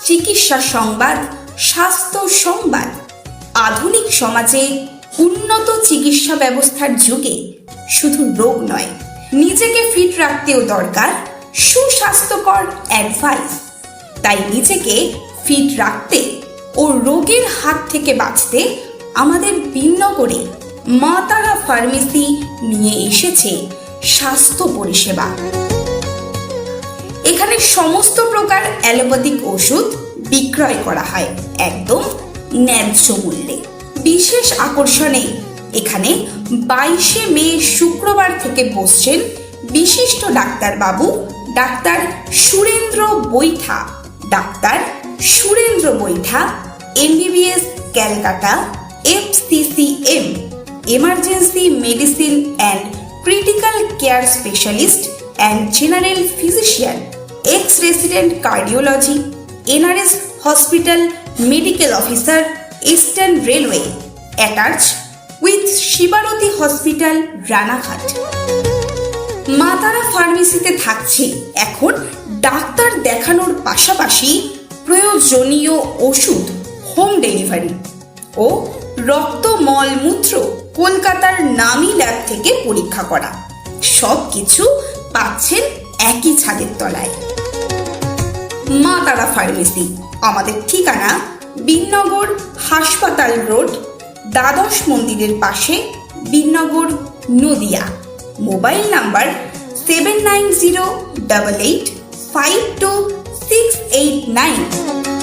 চিকিৎসা সংবাদ, স্বাস্থ্য সংবাদ। আধুনিক সমাজে উন্নত চিকিৎসা ব্যবস্থার যুগে শুধু রোগ নয়, নিজেকে ফিট রাখতেও দরকার সুস্বাস্থ্যকর অ্যাডভাইস। তাই নিজেকে ফিট রাখতে ও রোগের হাত থেকে বাঁচতে আমাদের বিনগরে মা তারা ফার্মেসি নিয়ে এসেছে স্বাস্থ্য পরিষেবা। এখানে সমস্ত প্রকার অ্যালোপ্যাথিক ওষুধ বিক্রয় করা হয় একদম ন্যায্য মূল্যে। বিশেষ আকর্ষণে এখানে 22শে মে শুক্রবার থেকে বসছেন বিশিষ্ট ডাক্তারবাবু ডাক্তার সুরেন্দ্র বৈঠা। ডাক্তার সুরেন্দ্র বৈঠা MBBS Calcutta, FCCM emergency medicine and critical care specialist and general physician, x resident cardiology, NRS hospital medical officer, eastern railway, attach with Shibarati hospital, Ranaghat. মা তারা ফার্মেসিতে থাকছে এখন ডাক্তার দেখানোর পাশাপাশি প্রয়োজনীয় ওষুধ হোম ডেলিভারি ও রক্ত মলমূত্র কলকাতার নামী ল্যাব থেকে পরীক্ষা করা। সব কিছু পাচ্ছেন একই ছাদের তলায়। মা তারা ফার্মেসি। আমাদের ঠিকানা বিনগর হাসপাতাল রোড, দ্বাদশ মন্দিরের পাশে, বিনগর, নদিয়া। Mobile number 7908852689।